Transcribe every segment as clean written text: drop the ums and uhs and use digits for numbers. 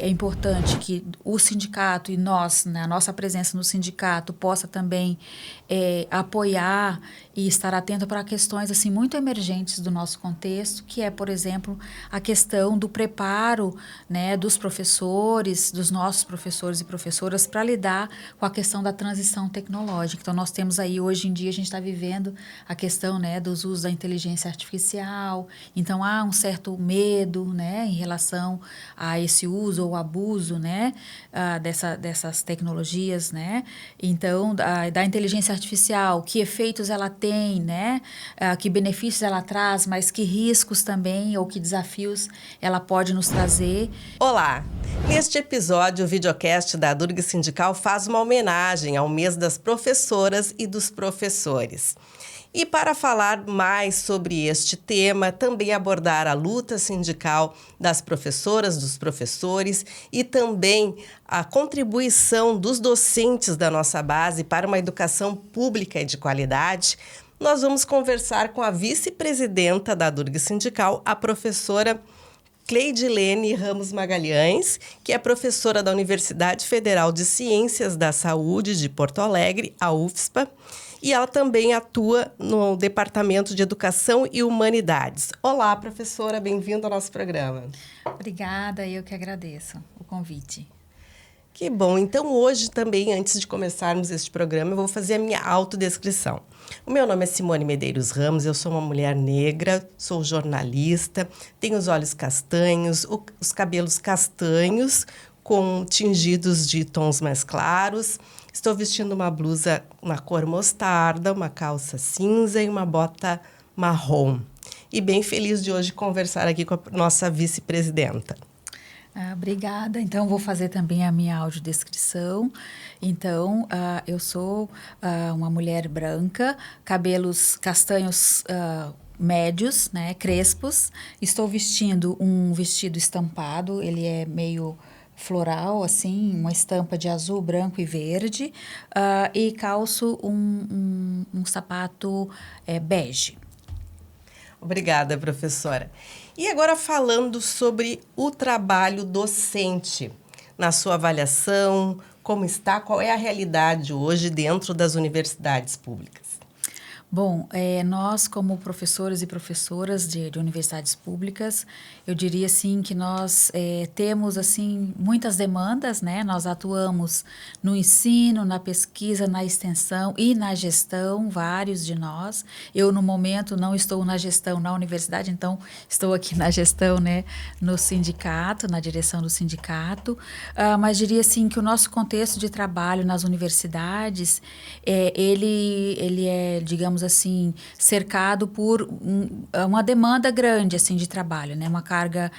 é importante que o sindicato e nós, né, a nossa presença no sindicato possa também apoiar e estar atento para questões assim muito emergentes do nosso contexto, que é, por exemplo, a questão do preparo, né, dos professores, dos nossos professores e professoras para lidar com a questão da transição tecnológica. Então, nós temos aí, hoje em dia, a gente está vivendo a questão, né, dos usos da inteligência artificial. Então, há um certo medo, né, em relação a esse uso ou abuso, né, dessas tecnologias, né. Então, da inteligência artificial, que efeitos ela tem, né, que benefícios ela traz, mas que riscos também ou que desafios ela pode nos trazer. Olá! Neste episódio, o videocast da Durg Sindical faz uma homenagem ao mês das professoras e dos professores. E para falar mais sobre este tema, também abordar a luta sindical das professoras, dos professores e também a contribuição dos docentes da nossa base para uma educação pública e de qualidade, nós vamos conversar com a vice-presidenta da Durg Sindical, a professora Cleidilene Ramos Magalhães, que é professora da Universidade Federal de Ciências da Saúde de Porto Alegre, a UFSPA, e ela também atua no Departamento de Educação e Humanidades. Olá, professora, bem-vinda ao nosso programa. Obrigada, eu que agradeço o convite. Que bom. Então, hoje também, antes de começarmos este programa, eu vou fazer a minha autodescrição. O meu nome é Simone Medeiros Ramos, eu sou uma mulher negra, sou jornalista, tenho os olhos castanhos, os cabelos castanhos, com tingidos de tons mais claros. Estou vestindo uma blusa na cor mostarda, uma calça cinza e uma bota marrom. E bem feliz de hoje conversar aqui com a nossa vice-presidenta. Obrigada. Então, vou fazer também a minha audiodescrição. Então, eu sou uma mulher branca, cabelos castanhos médios, né, crespos. Estou vestindo um vestido estampado, ele é meio floral, assim, uma estampa de azul, branco e verde, e calço um sapato bege. Obrigada, professora. E agora falando sobre o trabalho docente, na sua avaliação, como está, qual é a realidade hoje dentro das universidades públicas? Bom, nós como professores e professoras de universidades públicas, eu diria assim que nós temos assim muitas demandas, né? Nós atuamos no ensino, na pesquisa, na extensão e na gestão, vários de nós. Eu no momento não estou na gestão na universidade, então estou aqui na gestão, né? No sindicato, na direção do sindicato, mas diria assim que o nosso contexto de trabalho nas universidades, ele é, digamos assim, cercado por uma demanda grande, assim, de trabalho, né? Uma carga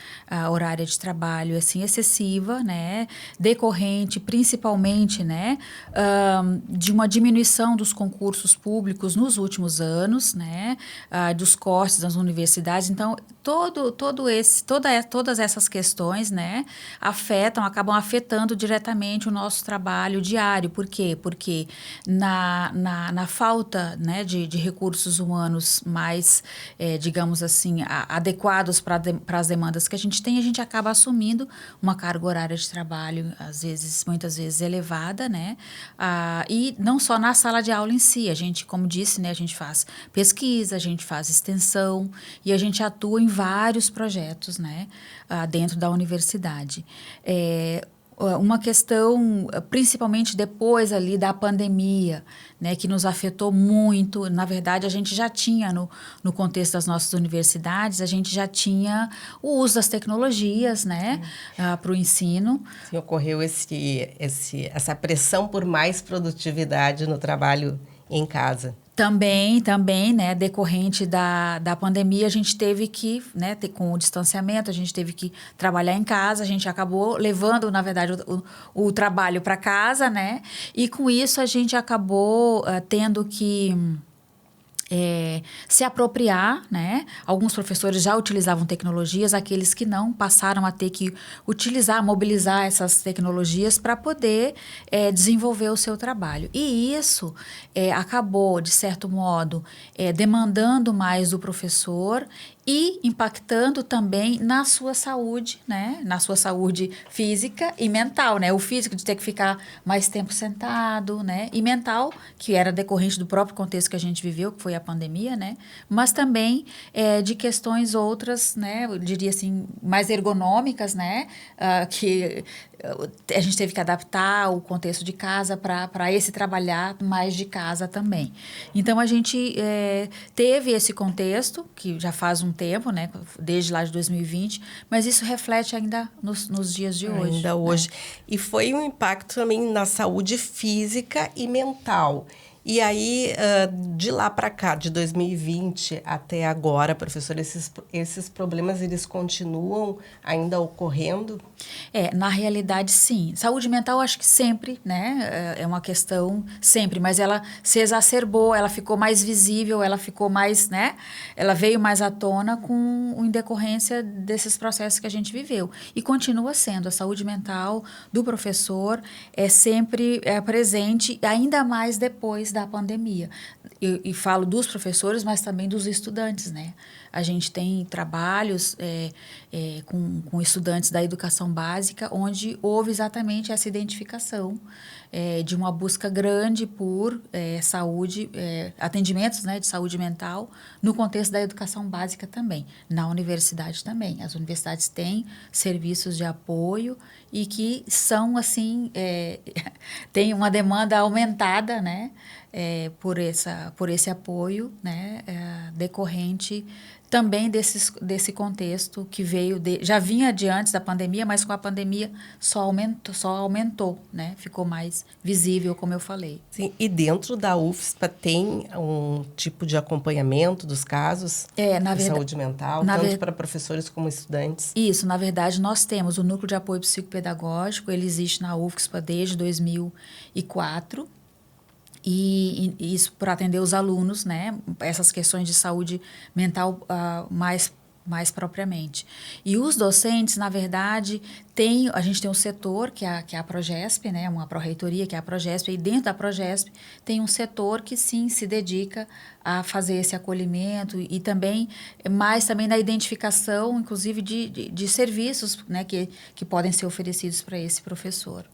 horária de trabalho, assim, excessiva, né? Decorrente, principalmente, né? De uma diminuição dos concursos públicos nos últimos anos, né? Dos cortes das universidades. Então, todas essas questões, né? Acabam afetando diretamente o nosso trabalho diário. Por quê? Porque na falta, né, de recursos humanos mais, digamos assim, adequados para as demandas que a gente acaba assumindo uma carga horária de trabalho, muitas vezes elevada, né? E não só na sala de aula em si, a gente, como disse, né, a gente faz pesquisa, a gente faz extensão e a gente atua em vários projetos, né, dentro da universidade. Uma questão, principalmente depois ali da pandemia, né, que nos afetou muito. Na verdade, a gente já tinha, no contexto das nossas universidades, a gente já tinha o uso das tecnologias, né, para o ensino. Sim, ocorreu essa pressão por mais produtividade no trabalho em casa. Também, né, decorrente da pandemia, a gente teve que, né, com o distanciamento, a gente teve que trabalhar em casa, a gente acabou levando, na verdade, o trabalho para casa, né, e com isso a gente acabou tendo que se apropriar, né? Alguns professores já utilizavam tecnologias, aqueles que não passaram a ter que mobilizar essas tecnologias para poder desenvolver o seu trabalho. E isso acabou, de certo modo, demandando mais do professor e impactando também na sua saúde, né? Na sua saúde física e mental, né? O físico de ter que ficar mais tempo sentado, né? E mental, que era decorrente do próprio contexto que a gente viveu, que foi a pandemia, né? Mas também de questões outras, né? Eu diria assim, mais ergonômicas, né? Que a gente teve que adaptar o contexto de casa para esse trabalhar mais de casa também. Então, a gente teve esse contexto, que já faz um tempo, né, desde lá de 2020, mas isso reflete ainda nos dias de hoje. Ainda hoje. Né? E foi um impacto também na saúde física e mental. E aí, de lá para cá, de 2020 até agora, professor, esses problemas, eles continuam ainda ocorrendo? Na realidade, sim. Saúde mental, acho que sempre, né? É uma questão sempre, mas ela se exacerbou, ela ficou mais visível, ela ficou mais, né? Ela veio mais à tona em decorrência desses processos que a gente viveu. E continua sendo. A saúde mental do professor é sempre presente, ainda mais depois da pandemia. E falo dos professores, mas também dos estudantes, né? A gente tem trabalhos com estudantes da educação básica, onde houve exatamente essa identificação de uma busca grande por saúde, atendimentos, né, de saúde mental, no contexto da educação básica também, na universidade também. As universidades têm serviços de apoio e que são, assim, tem uma demanda aumentada, né, por esse apoio, né, decorrente também desse contexto que veio já vinha de antes da pandemia, mas com a pandemia só aumentou, né? Ficou mais visível, como eu falei. Sim, e dentro da UFSPA tem um tipo de acompanhamento dos casos de saúde mental, tanto para professores como estudantes? Isso, na verdade, nós temos o Núcleo de Apoio Psicopedagógico, ele existe na UFSPA desde 2004, e isso para atender os alunos, né? Essas questões de saúde mental mais propriamente. E os docentes, na verdade, a gente tem um setor, que é a Progesp, né? Uma pró-reitoria, que é a Progesp, e dentro da Progesp tem um setor que, sim, se dedica a fazer esse acolhimento e também, mais também na identificação, inclusive, de serviços, né? Que podem ser oferecidos para esse professor.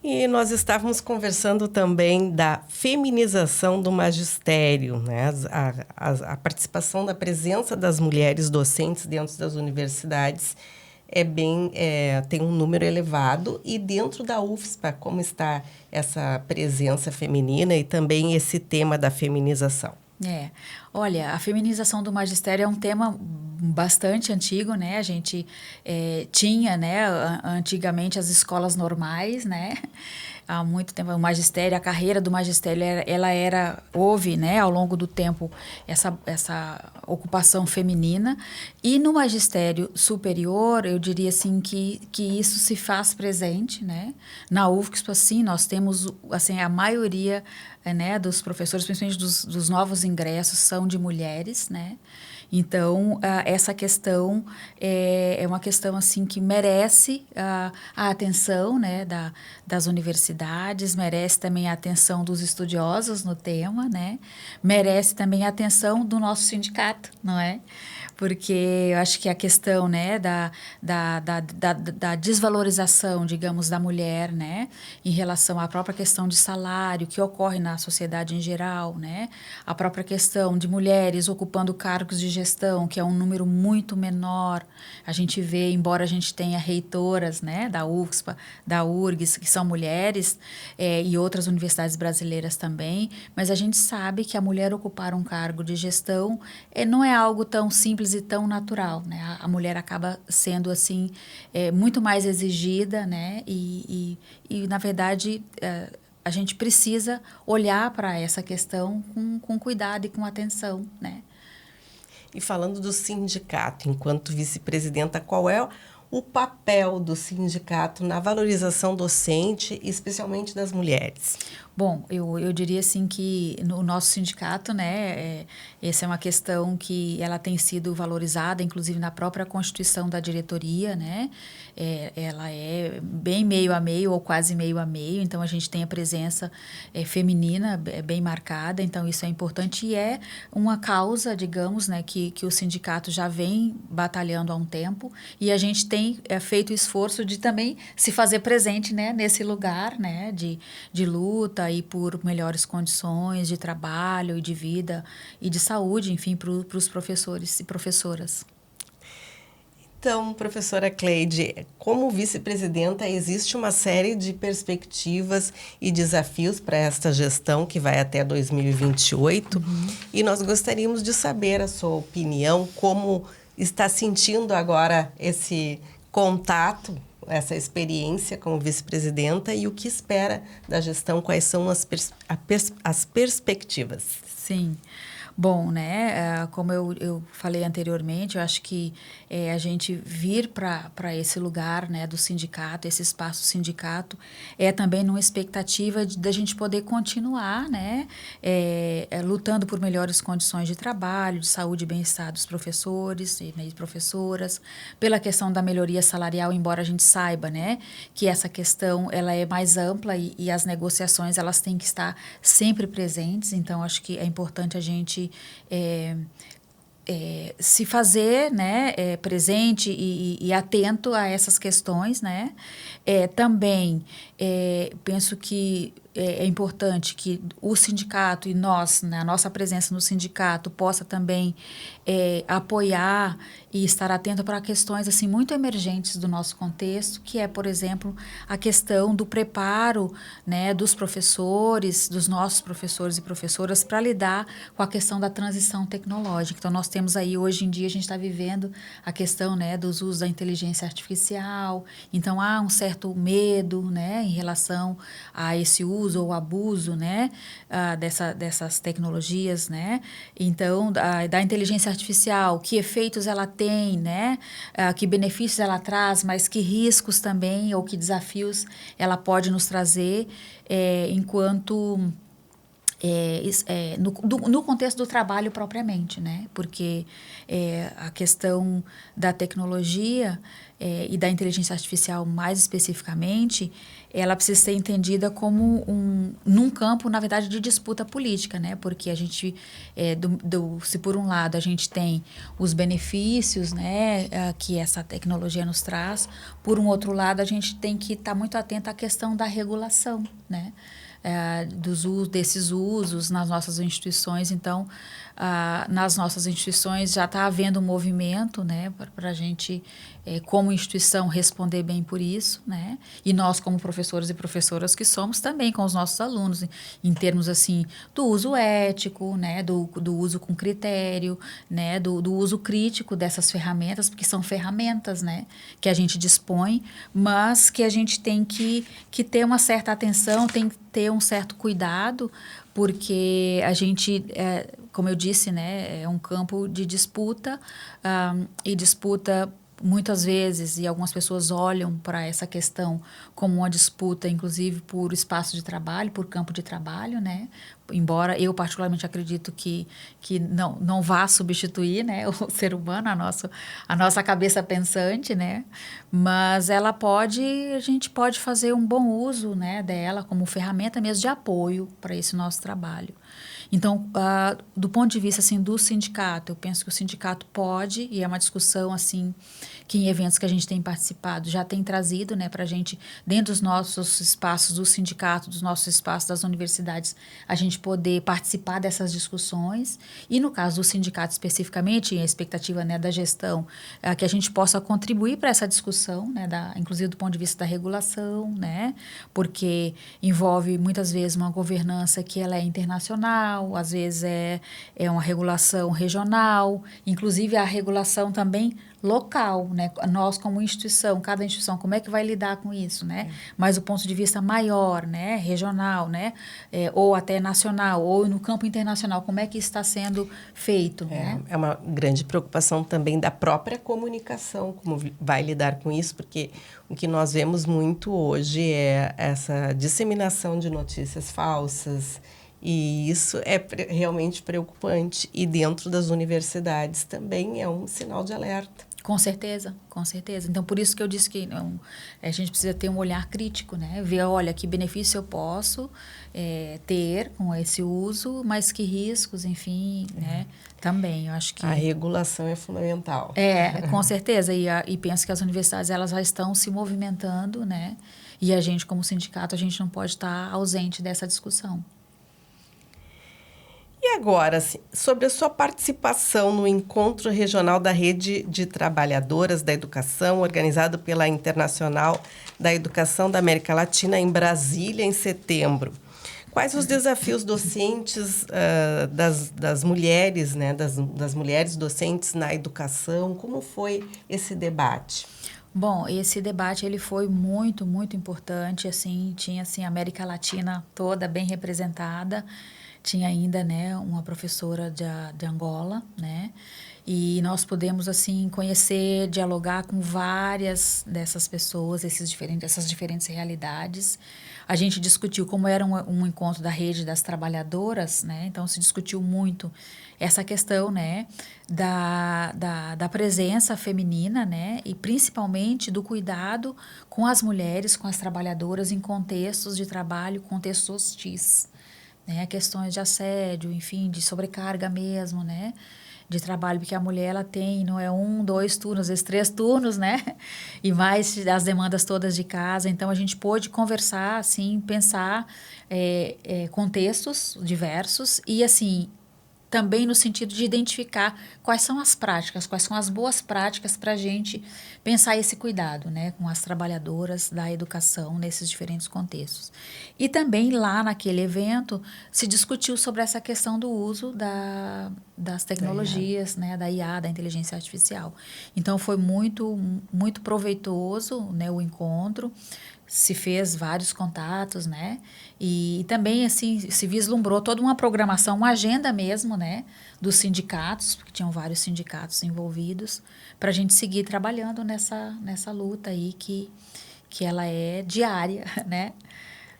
E nós estávamos conversando também da feminização do magistério, né? A participação da presença das mulheres docentes dentro das universidades tem um número elevado. E dentro da UFSPA, como está essa presença feminina e também esse tema da feminização? Olha, a feminização do magistério é um tema bastante antigo, né? A gente tinha, né, antigamente as escolas normais, né? Há muito tempo, o magistério, a carreira do magistério, houve, né, ao longo do tempo, essa ocupação feminina. E no magistério superior, eu diria assim que isso se faz presente, né? Na UFSPA, sim, nós temos, assim, a maioria, né, dos professores, principalmente dos novos ingressos, são de mulheres, né? Então, essa questão é uma questão assim que merece a atenção, né, das universidades, merece também a atenção dos estudiosos no tema, né? Merece também a atenção do nosso sindicato, não é? Porque eu acho que a questão, né, da desvalorização, digamos, da mulher, né, em relação à própria questão de salário que ocorre na sociedade em geral, né, a própria questão de mulheres ocupando cargos de gestão, que é um número muito menor. A gente vê, embora a gente tenha reitoras, né, da UFSPA, da URGS, que são mulheres, e outras universidades brasileiras também, mas a gente sabe que a mulher ocupar um cargo de gestão não é algo tão simples e tão natural, né? A mulher acaba sendo, assim, muito mais exigida, né? E na verdade, a gente precisa olhar para essa questão com cuidado e com atenção, né? E falando do sindicato, enquanto vice-presidenta, qual é o papel do sindicato na valorização docente, especialmente das mulheres? Bom, eu diria assim que no nosso sindicato, né, essa é uma questão que ela tem sido valorizada, inclusive na própria constituição da diretoria, né, ela é bem meio a meio ou quase meio a meio, então a gente tem a presença feminina bem marcada, então isso é importante e é uma causa, digamos, né, que o sindicato já vem batalhando há um tempo e a gente tem feito o esforço de também se fazer presente, né, nesse lugar, né, de luta e por melhores condições de trabalho e de vida e de saúde, enfim, para os professores e professoras. Então, professora Cleide, como vice-presidenta, existe uma série de perspectivas e desafios para esta gestão que vai até 2028 e nós gostaríamos de saber a sua opinião, como está sentindo agora esse contato, essa experiência como vice-presidenta e o que espera da gestão, quais são as perspectivas. Sim. Bom, né, como eu falei anteriormente, eu acho que a gente vir para esse lugar, né, do sindicato, esse espaço sindicato, é também numa expectativa da gente poder continuar, né, lutando por melhores condições de trabalho, de saúde e bem-estar dos professores e professoras, pela questão da melhoria salarial, embora a gente saiba, né, que essa questão ela é mais ampla e as negociações elas têm que estar sempre presentes, então acho que é importante a gente se fazer, né, presente e atento a essas questões, né? Também penso que é importante que o sindicato e nós, né, a nossa presença no sindicato possa também apoiar e estar atento para questões assim muito emergentes do nosso contexto, que é, por exemplo, a questão do preparo, né, dos professores, dos nossos professores e professoras para lidar com a questão da transição tecnológica. Então, nós temos aí, hoje em dia, a gente está vivendo a questão, né, dos usos da inteligência artificial, então há um certo medo, né, em relação a esse uso ou abuso, né, dessas tecnologias, né, então, da inteligência artificial, que efeitos ela tem, né, que benefícios ela traz, mas que riscos também ou que desafios ela pode nos trazer enquanto no contexto do trabalho propriamente, né? Porque a questão da tecnologia e da inteligência artificial mais especificamente, ela precisa ser entendida como num campo, na verdade, de disputa política, né? Porque a gente, se por um lado a gente tem os benefícios, né, que essa tecnologia nos traz, por um outro lado a gente tem que estar muito atento à questão da regulação, né? Desses usos nas nossas instituições. Então, nas nossas instituições já está havendo um movimento, né, para a gente, como instituição, responder bem por isso, né, e nós como professores e professoras que somos também com os nossos alunos, em termos assim, do uso ético, né, do uso com critério, né, do uso crítico dessas ferramentas, porque são ferramentas, né, que a gente dispõe, mas que a gente tem que ter uma certa atenção, tem que ter um certo cuidado, porque a gente, como eu disse, né, é um campo de disputa, e disputa muitas vezes, e algumas pessoas olham para essa questão como uma disputa, inclusive, por espaço de trabalho, por campo de trabalho, né? Embora eu particularmente acredito que não vá substituir, né, o ser humano, a nossa cabeça pensante, né? Mas a gente pode fazer um bom uso, né, dela como ferramenta mesmo de apoio para esse nosso trabalho. Então, do ponto de vista assim do sindicato, eu penso que o sindicato pode, e é uma discussão assim que em eventos que a gente tem participado já tem trazido, né, para a gente, dentro dos nossos espaços do sindicato, dos nossos espaços das universidades, a gente poder participar dessas discussões. E no caso do sindicato especificamente, a expectativa, né, da gestão, que a gente possa contribuir para essa discussão, né, inclusive do ponto de vista da regulação, né, porque envolve muitas vezes uma governança que ela é internacional, às vezes é uma regulação regional, inclusive a regulação também local, né? Nós como instituição, cada instituição, como é que vai lidar com isso, né? Mas o ponto de vista maior, né? Regional, né? Ou até nacional, ou no campo internacional, como é que está sendo feito, né? É uma grande preocupação também da própria comunicação, como vai lidar com isso, porque o que nós vemos muito hoje é essa disseminação de notícias falsas, e isso é realmente preocupante. E dentro das universidades também é um sinal de alerta. Com certeza, com certeza. Então, por isso que eu disse que a gente precisa ter um olhar crítico, né? Ver, olha, que benefício eu posso ter com esse uso, mas que riscos, enfim, né? Também, eu acho que... A regulação é fundamental. Com certeza. E penso que as universidades, elas já estão se movimentando, né? E a gente, como sindicato, a gente não pode estar ausente dessa discussão. E agora, assim, sobre a sua participação no Encontro Regional da Rede de Trabalhadoras da Educação, organizado pela Internacional da Educação da América Latina, em Brasília, em setembro. Quais os desafios docentes das mulheres, né, das mulheres docentes na educação? Como foi esse debate? Bom, esse debate ele foi muito, muito importante. Assim, tinha assim, a América Latina toda bem representada. Tinha ainda, né, uma professora de Angola, né? E nós pudemos, assim, conhecer, dialogar com várias dessas pessoas, essas diferentes realidades. A gente discutiu como era um encontro da rede das trabalhadoras, né? Então, se discutiu muito essa questão, né, da presença feminina, né? E principalmente do cuidado com as mulheres, com as trabalhadoras em contextos de trabalho, contextos hostis. Né, questões de assédio, enfim, de sobrecarga mesmo, né, de trabalho, porque a mulher, ela tem, não é 1, 2 turnos, às vezes 3 turnos, né, e mais as demandas todas de casa. Então, a gente pôde conversar, assim, pensar contextos diversos e, assim, também no sentido de identificar quais são as práticas, quais são as boas práticas para a gente pensar esse cuidado, né, com as trabalhadoras da educação nesses diferentes contextos. E também lá naquele evento se discutiu sobre essa questão do uso das tecnologias, né, da IA, da inteligência artificial. Então foi muito, muito proveitoso, né, o encontro. Se fez vários contatos, né? E também, assim, se vislumbrou toda uma programação, uma agenda mesmo, né? Dos sindicatos, porque tinham vários sindicatos envolvidos, para a gente seguir trabalhando nessa luta aí que ela é diária, né?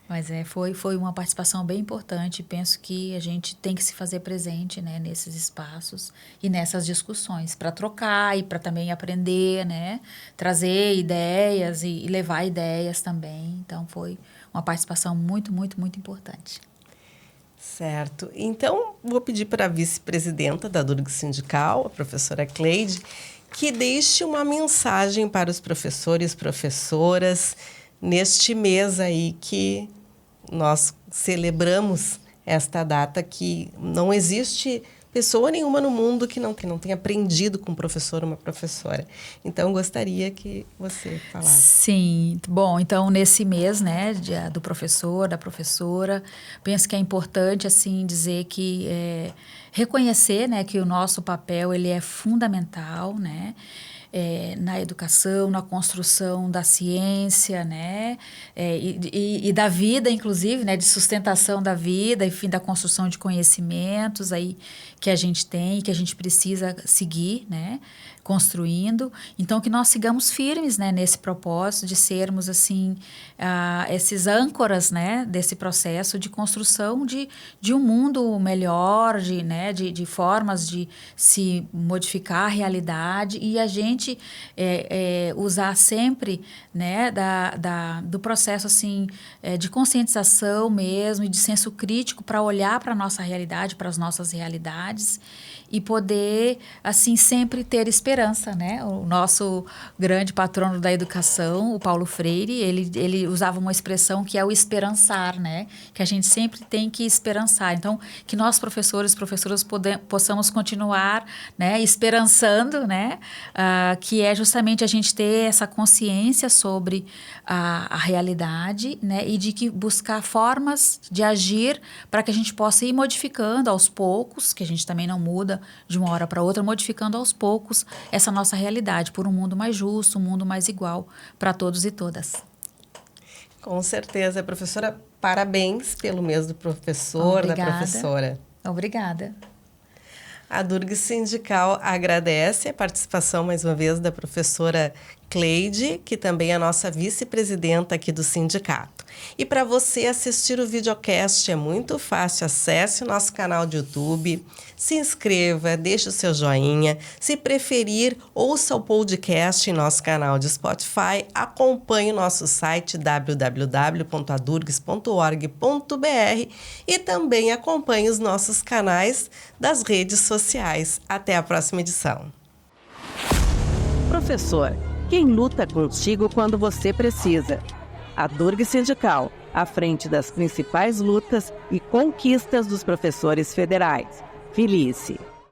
Mas foi uma participação bem importante. Penso que a gente tem que se fazer presente, né, nesses espaços e nessas discussões, para trocar e para também aprender, né, trazer ideias e levar ideias também. Então, foi uma participação muito, muito, muito importante. Certo. Então, vou pedir para a vice-presidenta da Durg Sindical, a professora Cleide, que deixe uma mensagem para os professores e professoras neste mês aí que nós celebramos esta data, que não existe pessoa nenhuma no mundo que não tenha aprendido com um professor ou uma professora. Então, gostaria que você falasse. Sim. Bom, então, nesse mês, né, do professor, da professora, penso que é importante, assim, dizer que reconhecer, né, que o nosso papel, ele é fundamental, né, na educação, na construção da ciência, né, e da vida, inclusive, né, de sustentação da vida, enfim, da construção de conhecimentos aí que a gente tem e que a gente precisa seguir, né, construindo. Então, que nós sigamos firmes, né, nesse propósito de sermos, assim, esses âncoras, né, desse processo de construção de um mundo melhor, de formas de se modificar a realidade e a gente usar sempre, né, do processo, assim, de conscientização mesmo e de senso crítico para olhar para a nossa realidade, para as nossas realidades e poder, assim, sempre ter esperança, né? O nosso grande patrono da educação, o Paulo Freire, ele usava uma expressão que é o esperançar, né? Que a gente sempre tem que esperançar. Então, que nós, professores e professoras, possamos continuar, né, esperançando, né? que é justamente a gente ter essa consciência sobre a realidade, né, e de que buscar formas de agir para que a gente possa ir modificando aos poucos, que a gente também não muda de uma hora para outra, modificando aos poucos essa nossa realidade por um mundo mais justo, um mundo mais igual para todos e todas. Com certeza, professora, parabéns pelo mês do professor, da professora. Obrigada. A Durgs Sindical agradece a participação mais uma vez da professora Cleide, que também é a nossa vice-presidenta aqui do sindicato. E para você assistir o videocast é muito fácil, acesse o nosso canal de YouTube, se inscreva, deixe o seu joinha. Se preferir, ouça o podcast em nosso canal de Spotify, acompanhe o nosso site www.adurgs.org.br e também acompanhe os nossos canais das redes sociais. Até a próxima edição. Professor, quem luta contigo quando você precisa? A Durgs Sindical, à frente das principais lutas e conquistas dos professores federais. Felice.